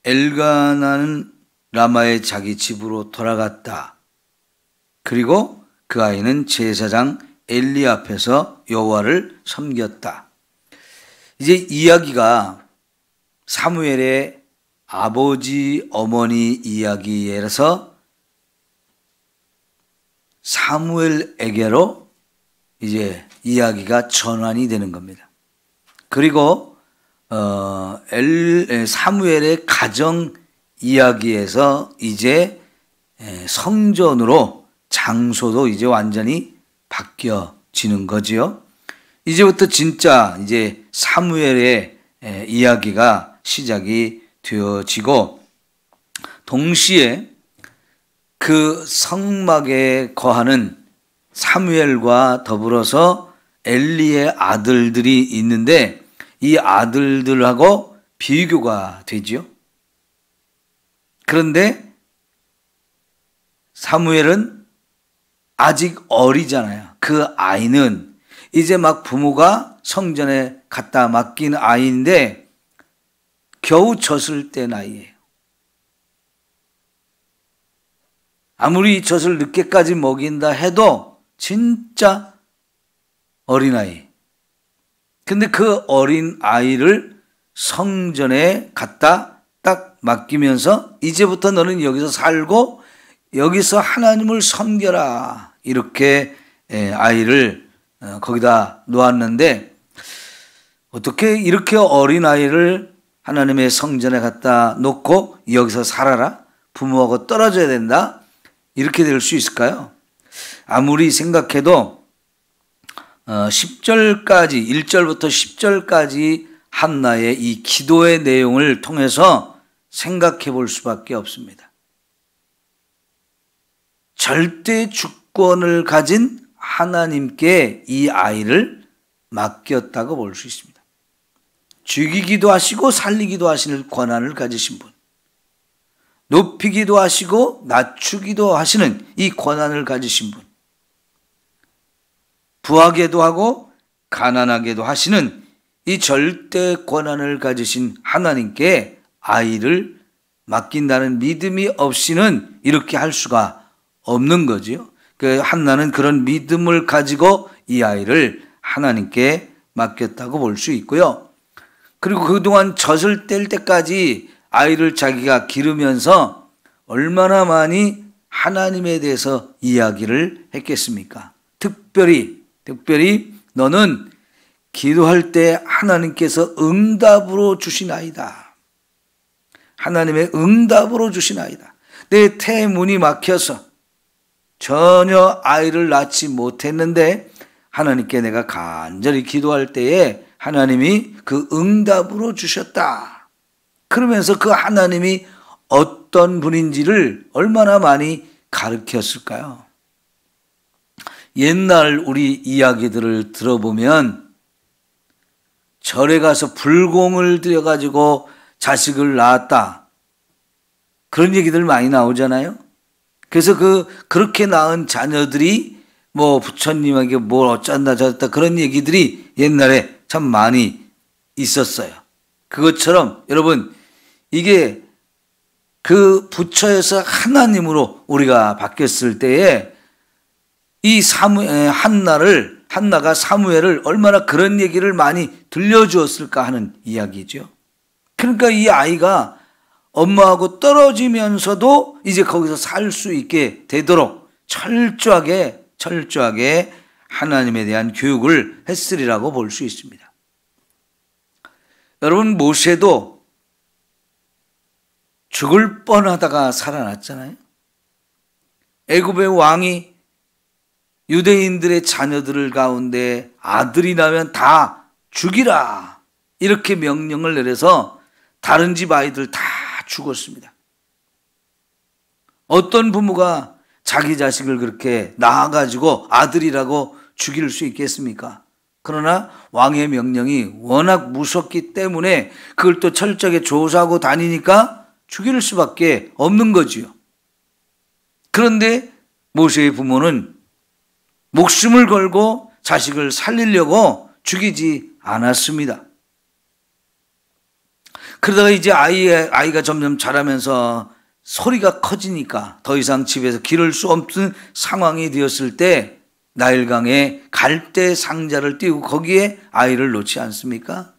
엘가나는 라마의 자기 집으로 돌아갔다. 그리고 그 아이는 제사장 엘리 앞에서 여호와를 섬겼다. 이제 이야기가 사무엘의 아버지 어머니 이야기에서 사무엘에게로 이제 이야기가 전환이 되는 겁니다. 그리고 사무엘의 가정 이야기에서 이제 성전으로 장소도 이제 완전히 바뀌어지는 거지요. 이제부터 진짜 이제 사무엘의 이야기가 시작이 되어지고, 동시에 그 성막에 거하는 사무엘과 더불어서 엘리의 아들들이 있는데 이 아들들하고 비교가 되죠. 그런데 사무엘은 아직 어리잖아요. 그 아이는 이제 막 부모가 성전에 갖다 맡긴 아이인데 겨우 젖을 때 나이예요. 아무리 젖을 늦게까지 먹인다 해도 진짜 어린아이. 근데 그 어린 아이를 성전에 갖다 딱 맡기면서 이제부터 너는 여기서 살고 여기서 하나님을 섬겨라. 이렇게 아이를 거기다 놓았는데 어떻게 이렇게 어린 아이를 하나님의 성전에 갖다 놓고 여기서 살아라? 부모하고 떨어져야 된다? 이렇게 될 수 있을까요? 아무리 생각해도 10절까지 1절부터 10절까지 한나의 이 기도의 내용을 통해서 생각해 볼 수밖에 없습니다. 절대 주권을 가진 하나님께 이 아이를 맡겼다고 볼 수 있습니다. 죽이기도 하시고 살리기도 하시는 권한을 가지신 분, 높이기도 하시고 낮추기도 하시는 이 권한을 가지신 분, 부하게도 하고 가난하게도 하시는 이 절대 권한을 가지신 하나님께 아이를 맡긴다는 믿음이 없이는 이렇게 할 수가 없는 거지요. 그 한나는 그런 믿음을 가지고 이 아이를 하나님께 맡겼다고 볼 수 있고요. 그리고 그동안 젖을 뗄 때까지 아이를 자기가 기르면서 얼마나 많이 하나님에 대해서 이야기를 했겠습니까? 특별히 너는 기도할 때 하나님께서 응답으로 주신 아이다. 하나님의 응답으로 주신 아이다. 내 태문이 막혀서 전혀 아이를 낳지 못했는데 하나님께 내가 간절히 기도할 때에 하나님이 그 응답으로 주셨다. 그러면서 그 하나님이 어떤 분인지를 얼마나 많이 가르쳤을까요? 옛날 우리 이야기들을 들어보면 절에 가서 불공을 들여가지고 자식을 낳았다. 그런 얘기들 많이 나오잖아요. 그래서 그렇게 낳은 자녀들이 뭐 부처님에게 뭘 어쩐다 저쩐다 그런 얘기들이 옛날에 참 많이 있었어요. 그것처럼 여러분 이게 그 부처에서 하나님으로 우리가 바뀌었을 때에 이 한나가 사무엘을 얼마나 그런 얘기를 많이 들려주었을까 하는 이야기죠. 그러니까 이 아이가 엄마하고 떨어지면서도 이제 거기서 살 수 있게 되도록 철저하게 하나님에 대한 교육을 했으리라고 볼 수 있습니다. 여러분 모세도 죽을 뻔하다가 살아났잖아요. 애굽의 왕이 유대인들의 자녀들을 가운데 아들이 나면 다 죽이라 이렇게 명령을 내려서 다른 집 아이들 다 죽었습니다. 어떤 부모가 자기 자식을 그렇게 낳아가지고 아들이라고 죽일 수 있겠습니까? 그러나 왕의 명령이 워낙 무섭기 때문에 그걸 또 철저하게 조사하고 다니니까 죽일 수밖에 없는 거지요. 그런데 모세의 부모는 목숨을 걸고 자식을 살리려고 죽이지 않았습니다. 그러다가 이제 아이가 점점 자라면서 소리가 커지니까 더 이상 집에서 기를 수 없는 상황이 되었을 때 나일강에 갈대 상자를 띄우고 거기에 아이를 놓지 않습니까?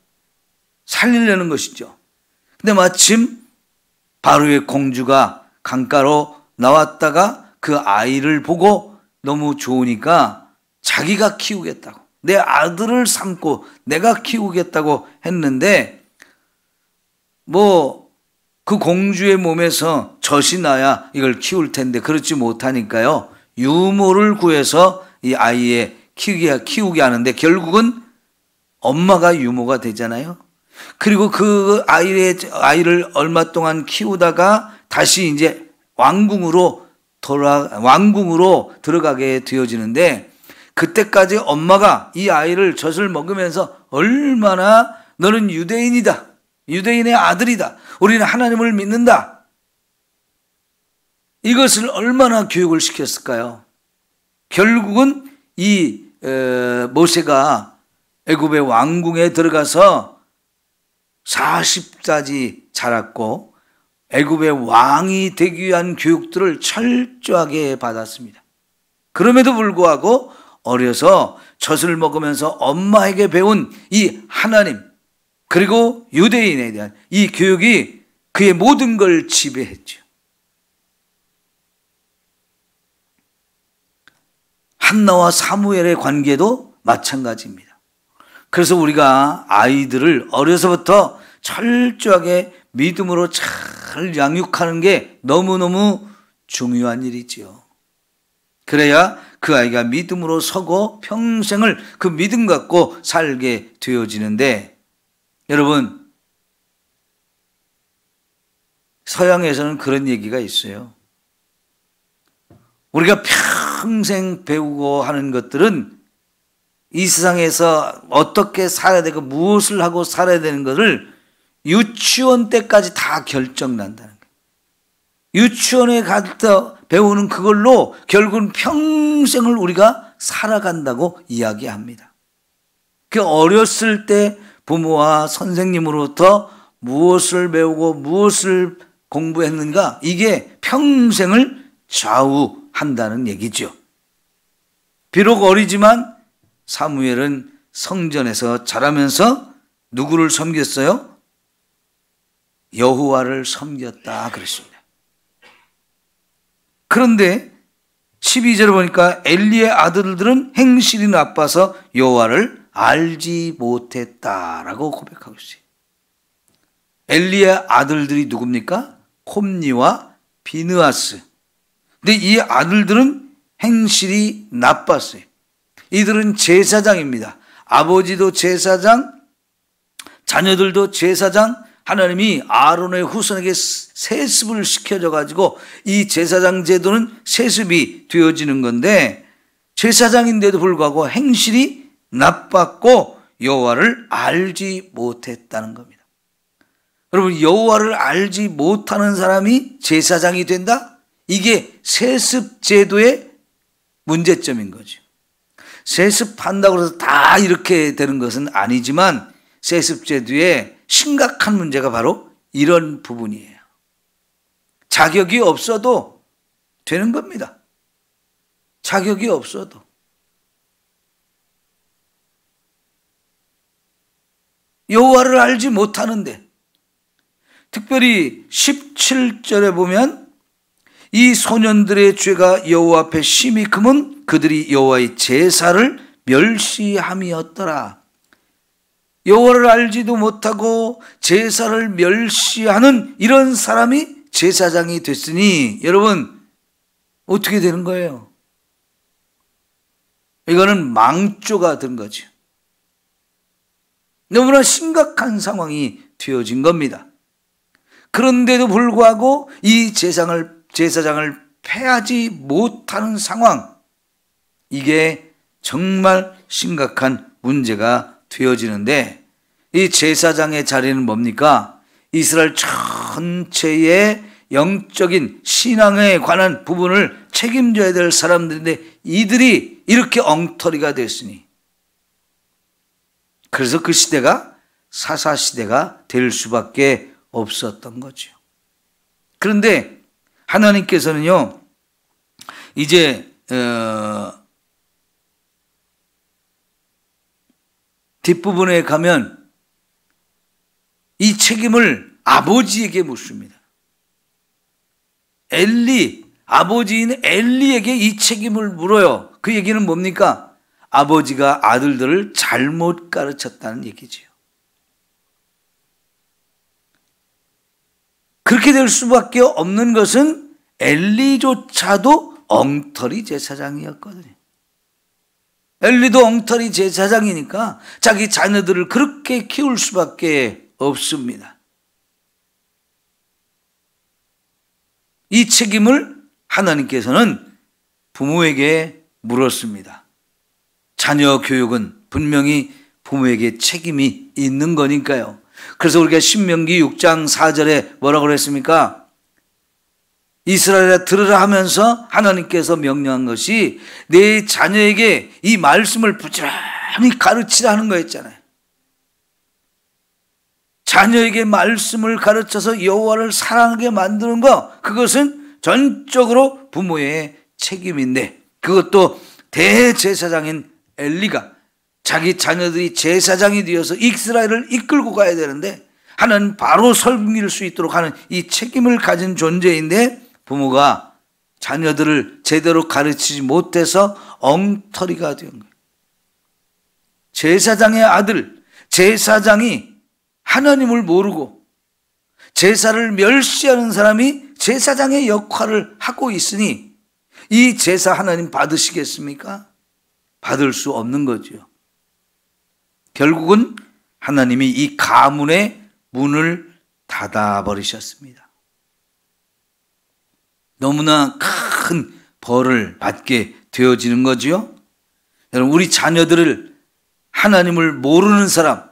살리려는 것이죠. 근데 마침 바로의 공주가 강가로 나왔다가 그 아이를 보고 너무 좋으니까 자기가 키우겠다고, 내 아들을 삼고 내가 키우겠다고 했는데 그 공주의 몸에서 젖이 나야 이걸 키울 텐데 그렇지 못하니까요, 유모를 구해서 이 아이의 키우게 하는데 결국은 엄마가 유모가 되잖아요. 그리고 그 아이를 얼마 동안 키우다가 다시 이제 왕궁으로 들어가게 되어지는데, 그때까지 엄마가 이 아이를 젖을 먹으면서 얼마나 너는 유대인이다, 유대인의 아들이다, 우리는 하나님을 믿는다, 이것을 얼마나 교육을 시켰을까요? 결국은 이 모세가 애굽의 왕궁에 들어가서 40까지 자랐고 애굽의 왕이 되기 위한 교육들을 철저하게 받았습니다. 그럼에도 불구하고 어려서 젖을 먹으면서 엄마에게 배운 이 하나님, 그리고 유대인에 대한 이 교육이 그의 모든 걸 지배했죠. 한나와 사무엘의 관계도 마찬가지입니다. 그래서 우리가 아이들을 어려서부터 철저하게 믿음으로 잘 양육하는 게 너무너무 중요한 일이지요. 그래야 그 아이가 믿음으로 서고 평생을 그 믿음 갖고 살게 되어지는데, 여러분, 서양에서는 그런 얘기가 있어요. 우리가 평생 배우고 하는 것들은 이 세상에서 어떻게 살아야 되고 무엇을 하고 살아야 되는 것을 유치원 때까지 다 결정난다는 거예요. 유치원에 가서 배우는 그걸로 결국은 평생을 우리가 살아간다고 이야기합니다. 그 어렸을 때 부모와 선생님으로부터 무엇을 배우고 무엇을 공부했는가, 이게 평생을 좌우한다는 얘기죠. 비록 어리지만 사무엘은 성전에서 자라면서 누구를 섬겼어요? 여호와를 섬겼다 그랬습니다. 그런데 12절에 보니까 엘리의 아들들은 행실이 나빠서 여호와를 알지 못했다라고 고백하고 있어요. 엘리의 아들들이 누굽니까? 홈니와 비느하스. 근데 이 아들들은 행실이 나빴어요. 이들은 제사장입니다. 아버지도 제사장, 자녀들도 제사장. 하나님이 아론의 후손에게 세습을 시켜줘 가지고 이 제사장 제도는 세습이 되어지는 건데, 제사장인데도 불구하고 행실이 나빴고 여호와를 알지 못했다는 겁니다. 여러분, 여호와를 알지 못하는 사람이 제사장이 된다? 이게 세습 제도의 문제점인 거죠. 세습한다고 해서 다 이렇게 되는 것은 아니지만 세습 제도의 심각한 문제가 바로 이런 부분이에요. 자격이 없어도 되는 겁니다. 자격이 없어도. 여호와를 알지 못하는데, 특별히 17절에 보면 이 소년들의 죄가 여호와 앞에 심히 크면 그들이 여호와의 제사를 멸시함이었더라. 여호와를 알지도 못하고 제사를 멸시하는 이런 사람이 제사장이 됐으니 여러분 어떻게 되는 거예요? 이거는 망조가 된 거죠. 너무나 심각한 상황이 되어진 겁니다. 그런데도 불구하고 이 제사장을 패하지 못하는 상황, 이게 정말 심각한 문제가 되어지는데, 이 제사장의 자리는 뭡니까? 이스라엘 전체의 영적인 신앙에 관한 부분을 책임져야 될 사람들인데 이들이 이렇게 엉터리가 됐으니, 그래서 그 시대가 사사시대가 될 수밖에 없었던 거죠. 그런데 하나님께서는요, 이제 뒷부분에 가면 이 책임을 아버지에게 묻습니다. 아버지인 엘리에게 이 책임을 물어요. 그 얘기는 뭡니까? 아버지가 아들들을 잘못 가르쳤다는 얘기지요. 그렇게 될 수밖에 없는 것은 엘리조차도 엉터리 제사장이었거든요. 엘리도 엉터리 제사장이니까 자기 자녀들을 그렇게 키울 수밖에 없습니다. 이 책임을 하나님께서는 부모에게 물었습니다. 자녀 교육은 분명히 부모에게 책임이 있는 거니까요. 그래서 우리가 신명기 6장 4절에 뭐라고 그랬습니까? 이스라엘아 들으라 하면서 하나님께서 명령한 것이 내 자녀에게 이 말씀을 부지런히 가르치라 는 거였잖아요. 자녀에게 말씀을 가르쳐서 여호와를 사랑하게 만드는 것, 그것은 전적으로 부모의 책임인데, 그것도 대제사장인 엘리가 자기 자녀들이 제사장이 되어서 이스라엘을 이끌고 가야 되는데 하나님 바로 섬길 수 있도록 하는 이 책임을 가진 존재인데, 부모가 자녀들을 제대로 가르치지 못해서 엉터리가 된 거예요. 제사장의 아들, 제사장이 하나님을 모르고 제사를 멸시하는 사람이 제사장의 역할을 하고 있으니 이 제사 하나님 받으시겠습니까? 받을 수 없는 거죠. 결국은 하나님이 이 가문의 문을 닫아버리셨습니다. 너무나 큰 벌을 받게 되어지는 거지요. 여러분, 우리 자녀들을 하나님을 모르는 사람,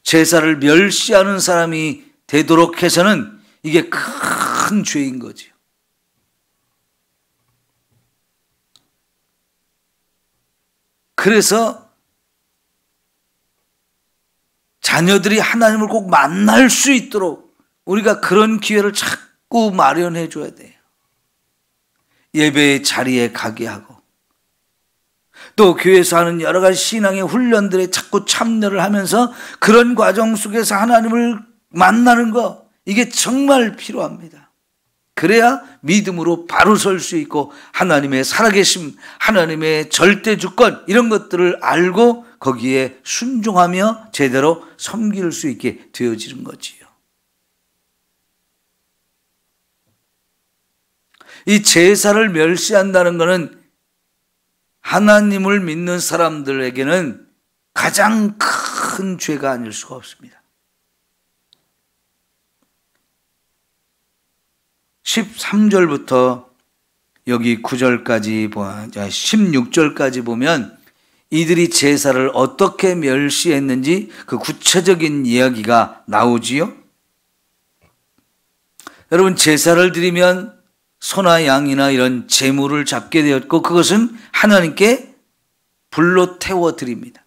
제사를 멸시하는 사람이 되도록 해서는 이게 큰 죄인 거지요. 그래서 자녀들이 하나님을 꼭 만날 수 있도록 우리가 그런 기회를 자꾸 마련해 줘야 돼요. 예배의 자리에 가게 하고, 또 교회에서 하는 여러 가지 신앙의 훈련들에 자꾸 참여를 하면서 그런 과정 속에서 하나님을 만나는 거, 이게 정말 필요합니다. 그래야 믿음으로 바로 설 수 있고 하나님의 살아계심, 하나님의 절대 주권, 이런 것들을 알고 거기에 순종하며 제대로 섬길 수 있게 되어지는 거지요. 이 제사를 멸시한다는 것은 하나님을 믿는 사람들에게는 가장 큰 죄가 아닐 수가 없습니다. 13절부터 여기 9절까지 16절까지 보면 이들이 제사를 어떻게 멸시했는지 그 구체적인 이야기가 나오지요. 여러분, 제사를 드리면 소나 양이나 이런 제물을 잡게 되었고, 그것은 하나님께 불로 태워 드립니다.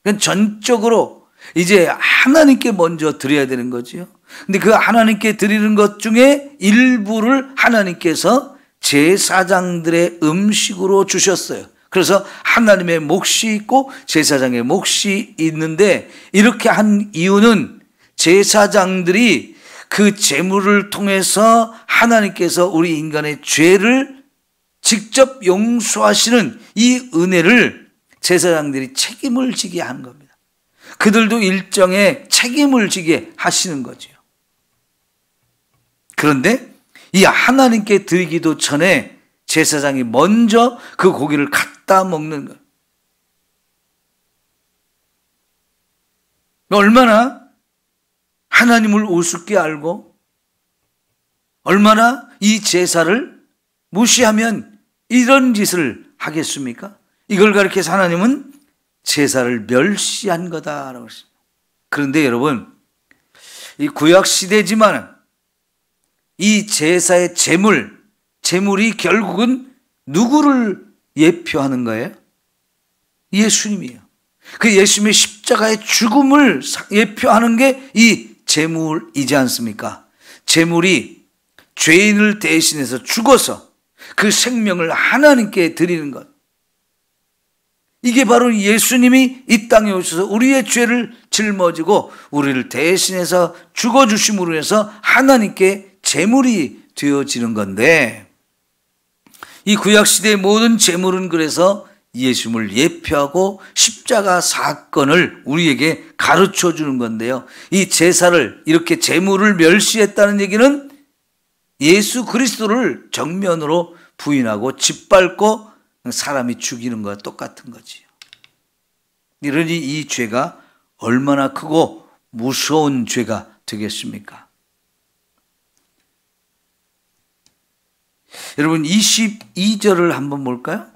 그건 전적으로 이제 하나님께 먼저 드려야 되는 거죠. 근데 그 하나님께 드리는 것 중에 일부를 하나님께서 제사장들의 음식으로 주셨어요. 그래서 하나님의 몫이 있고 제사장의 몫이 있는데, 이렇게 한 이유는 제사장들이 그 제물을 통해서 하나님께서 우리 인간의 죄를 직접 용서하시는 이 은혜를 제사장들이 책임을 지게 하는 겁니다. 그들도 일정의 책임을 지게 하시는 거죠. 그런데 이 하나님께 드리기도 전에 제사장이 먼저 그 고기를 갖다 먹는 거예요. 얼마나 하나님을 우습게 알고 얼마나 이 제사를 무시하면 이런 짓을 하겠습니까? 이걸 가리켜서 하나님은 제사를 멸시한 거다라고 했습니다. 그런데 여러분, 이 구약 시대지만 이 제사의 제물이 결국은 누구를 예표하는 거예요? 예수님이에요. 그 예수님의 십자가 십자가의 죽음을 예표하는 게 이 제물이지 않습니까? 제물이 죄인을 대신해서 죽어서 그 생명을 하나님께 드리는 것. 이게 바로 예수님이 이 땅에 오셔서 우리의 죄를 짊어지고 우리를 대신해서 죽어주심으로 해서 하나님께 제물이 되어지는 건데, 이 구약시대의 모든 제물은 그래서 예수님을 예표하고 십자가 사건을 우리에게 가르쳐 주는 건데요. 이 제사를, 이렇게 제물을 멸시했다는 얘기는 예수 그리스도를 정면으로 부인하고 짓밟고 사람이 죽이는 것과 똑같은 거지요. 이러니 이 죄가 얼마나 크고 무서운 죄가 되겠습니까? 여러분 22절을 한번 볼까요?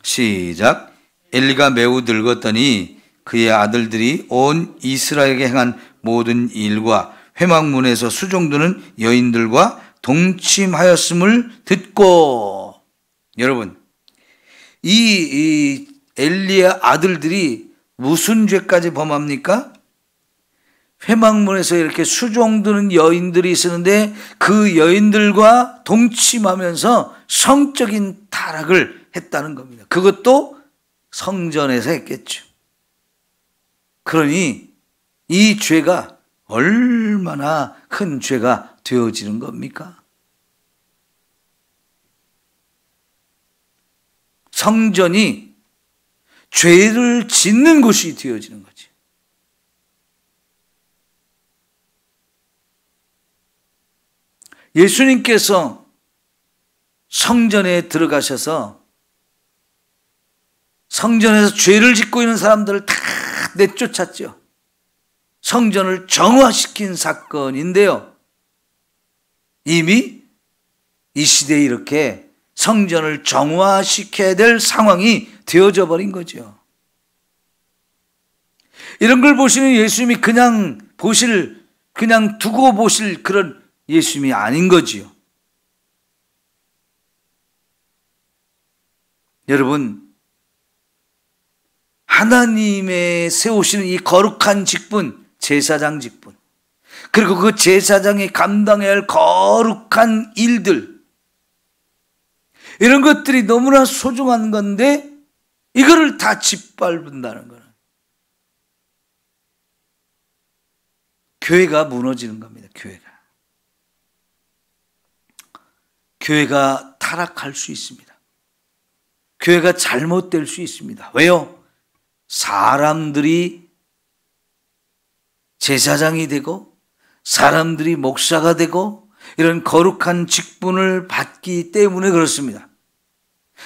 시작. 엘리가 매우 늙었더니 그의 아들들이 온 이스라엘에게 행한 모든 일과 회막문에서 수종드는 여인들과 동침하였음을 듣고. 여러분, 이 엘리의 아들들이 무슨 죄까지 범합니까? 회막문에서 이렇게 수종드는 여인들이 있었는데 그 여인들과 동침하면서 성적인 타락을 했다는 겁니다. 그것도 성전에서 했겠죠. 그러니 이 죄가 얼마나 큰 죄가 되어지는 겁니까? 성전이 죄를 짓는 곳이 되어지는 거지. 예수님께서 성전에 들어가셔서 성전에서 죄를 짓고 있는 사람들을 다 내쫓았죠. 성전을 정화시킨 사건인데요. 이미 이 시대에 이렇게 성전을 정화시켜야 될 상황이 되어져 버린 거죠. 이런 걸 보시는 예수님이 그냥 두고 보실 그런 예수님이 아닌 거지요. 여러분, 하나님의 세우시는 이 거룩한 직분, 제사장 직분, 그리고 그 제사장이 감당해야 할 거룩한 일들, 이런 것들이 너무나 소중한 건데 이거를 다 짓밟는다는 거는 교회가 무너지는 겁니다. 교회가 타락할 수 있습니다. 교회가 잘못될 수 있습니다. 왜요? 사람들이 제사장이 되고 사람들이 목사가 되고 이런 거룩한 직분을 받기 때문에 그렇습니다.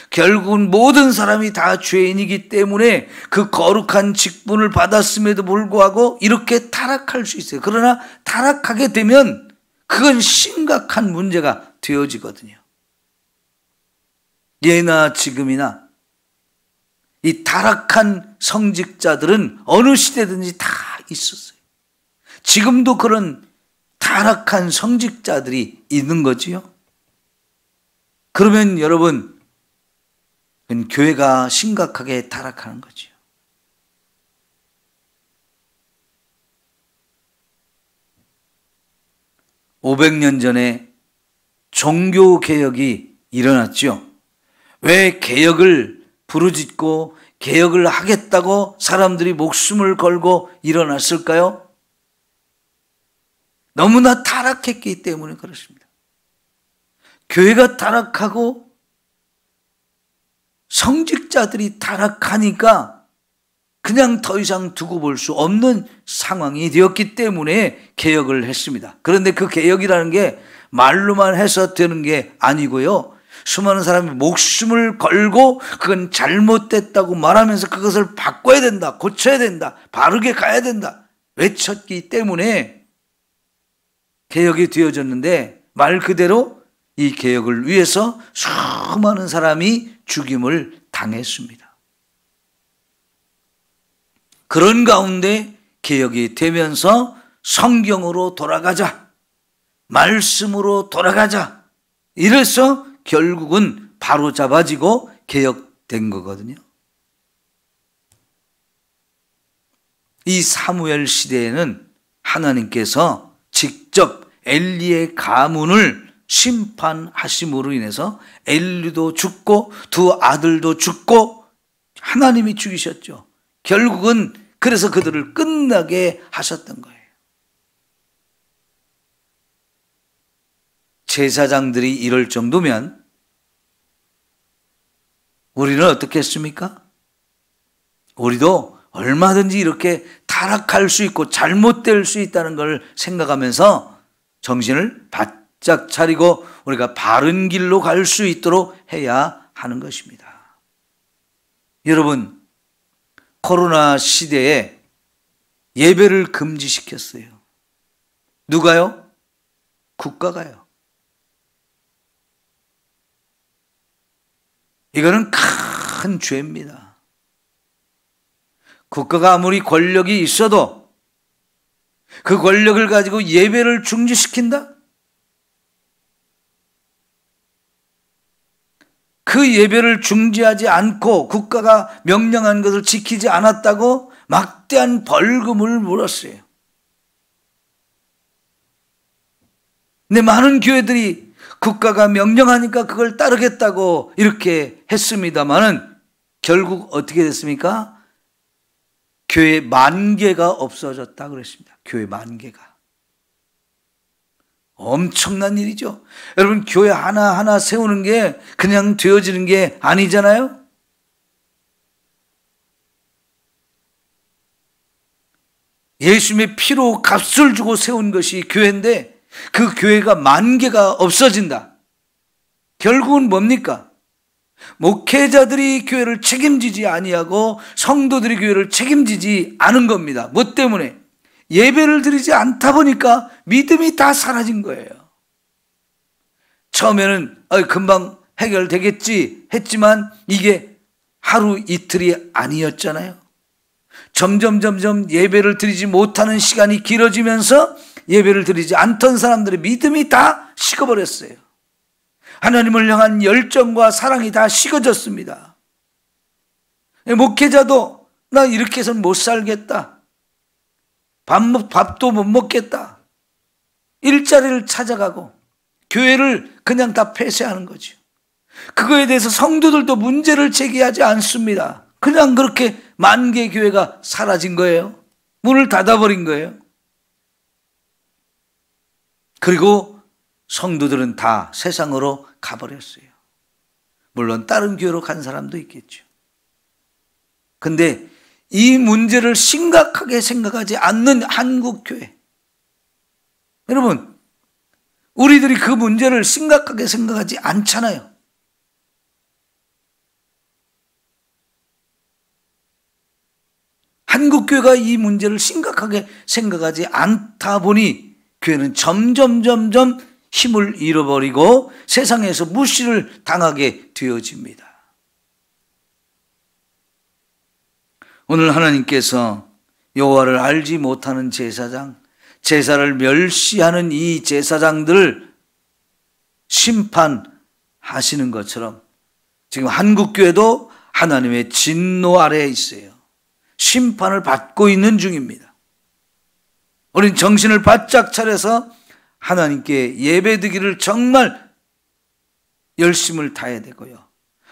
결국은 모든 사람이 다 죄인이기 때문에 그 거룩한 직분을 받았음에도 불구하고 이렇게 타락할 수 있어요. 그러나 타락하게 되면 그건 심각한 문제가 되어지거든요. 예나 지금이나 이 타락한 성직자들은 어느 시대든지 다 있었어요. 지금도 그런 타락한 성직자들이 있는 거지요. 그러면 여러분, 교회가 심각하게 타락하는 거지요. (500년) 전에 종교개혁이 일어났죠. 왜 개혁을 부르짖고 개혁을 하겠다고 사람들이 목숨을 걸고 일어났을까요? 너무나 타락했기 때문에 그렇습니다. 교회가 타락하고 성직자들이 타락하니까 그냥 더 이상 두고 볼 수 없는 상황이 되었기 때문에 개혁을 했습니다. 그런데 그 개혁이라는 게 말로만 해서 되는 게 아니고요. 수많은 사람이 목숨을 걸고 그건 잘못됐다고 말하면서 그것을 바꿔야 된다, 고쳐야 된다, 바르게 가야 된다 외쳤기 때문에 개혁이 되어졌는데, 말 그대로 이 개혁을 위해서 수많은 사람이 죽임을 당했습니다. 그런 가운데 개혁이 되면서 성경으로 돌아가자, 말씀으로 돌아가자, 이래서 결국은 바로 잡아지고 개혁된 거거든요. 이 사무엘 시대에는 하나님께서 직접 엘리의 가문을 심판하심으로 인해서 엘리도 죽고 두 아들도 죽고 하나님이 죽이셨죠. 결국은 그래서 그들을 끝나게 하셨던 거예요. 제사장들이 이럴 정도면 우리는 어떻게 했습니까? 우리도 얼마든지 이렇게 타락할 수 있고 잘못될 수 있다는 걸 생각하면서 정신을 바짝 차리고 우리가 바른 길로 갈 수 있도록 해야 하는 것입니다. 여러분, 코로나 시대에 예배를 금지시켰어요. 누가요? 국가가요. 이거는 큰 죄입니다. 국가가 아무리 권력이 있어도 그 권력을 가지고 예배를 중지시킨다? 그 예배를 중지하지 않고 국가가 명령한 것을 지키지 않았다고 막대한 벌금을 물었어요. 근데 많은 교회들이 국가가 명령하니까 그걸 따르겠다고 이렇게 했습니다마는 결국 어떻게 됐습니까? 교회 10,000개가 없어졌다 그랬습니다. 교회 10,000개가. 엄청난 일이죠. 여러분, 교회 하나하나 세우는 게 그냥 되어지는 게 아니잖아요. 예수님의 피로 값을 주고 세운 것이 교회인데 그 교회가 10,000개가 없어진다. 결국은 뭡니까? 목회자들이 교회를 책임지지 아니하고 성도들이 교회를 책임지지 않은 겁니다. 뭐 때문에? 예배를 드리지 않다 보니까 믿음이 다 사라진 거예요. 처음에는 금방 해결되겠지 했지만 이게 하루 이틀이 아니었잖아요. 점점 예배를 드리지 못하는 시간이 길어지면서 예배를 드리지 않던 사람들의 믿음이 다 식어버렸어요. 하나님을 향한 열정과 사랑이 다 식어졌습니다. 목회자도 나 이렇게 해서는 못 살겠다. 밥도 못 먹겠다. 일자리를 찾아가고 교회를 그냥 다 폐쇄하는 거죠. 그거에 대해서 성도들도 문제를 제기하지 않습니다. 그냥 그렇게 10,000개 교회가 사라진 거예요. 문을 닫아버린 거예요. 그리고 성도들은 다 세상으로 가버렸어요. 물론 다른 교회로 간 사람도 있겠죠. 근데 이 문제를 심각하게 생각하지 않는 한국교회. 여러분, 우리들이 그 문제를 심각하게 생각하지 않잖아요. 한국교회가 이 문제를 심각하게 생각하지 않다 보니 교회는 점점 힘을 잃어버리고 세상에서 무시를 당하게 되어집니다. 오늘 하나님께서 여호와를 알지 못하는 제사장, 제사를 멸시하는 이 제사장들을 심판하시는 것처럼 지금 한국교회도 하나님의 진노 아래에 있어요. 심판을 받고 있는 중입니다. 우린 정신을 바짝 차려서 하나님께 예배드리기를 정말 열심을 다해야 되고요.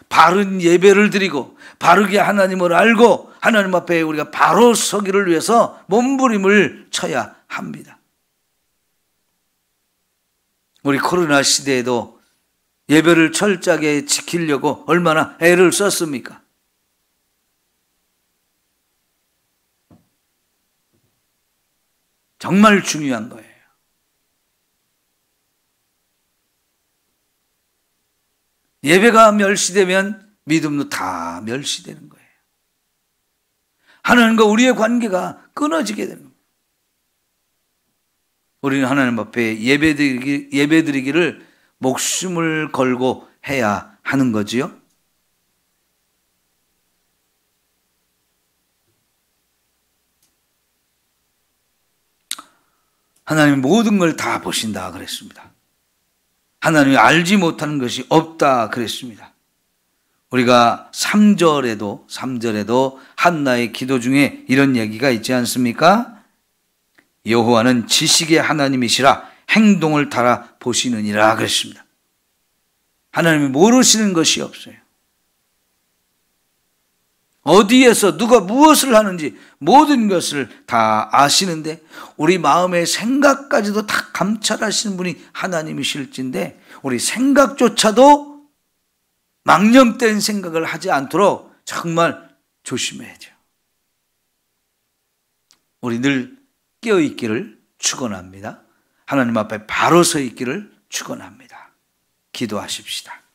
바른 예배를 드리고 바르게 하나님을 알고 하나님 앞에 우리가 바로 서기를 위해서 몸부림을 쳐야 합니다. 우리 코로나 시대에도 예배를 철저하게 지키려고 얼마나 애를 썼습니까? 정말 중요한 거예요. 예배가 멸시되면 믿음도 다 멸시되는 거예요. 하나님과 우리의 관계가 끊어지게 되는 거예요. 우리는 하나님 앞에 예배드리기를 목숨을 걸고 해야 하는 거지요. 하나님은 모든 걸 다 보신다 그랬습니다. 하나님이 알지 못하는 것이 없다 그랬습니다. 우리가 3절에도 한나의 기도 중에 이런 얘기가 있지 않습니까? 여호와는 지식의 하나님이시라 행동을 달아 보시느니라 그랬습니다. 하나님이 모르시는 것이 없어요. 어디에서 누가 무엇을 하는지 모든 것을 다 아시는데 우리 마음의 생각까지도 다 감찰하시는 분이 하나님이실진데 우리 생각조차도 망령된 생각을 하지 않도록 정말 조심해야죠. 우리 늘 깨어있기를 축원합니다. 하나님 앞에 바로 서 있기를 축원합니다. 기도하십시다.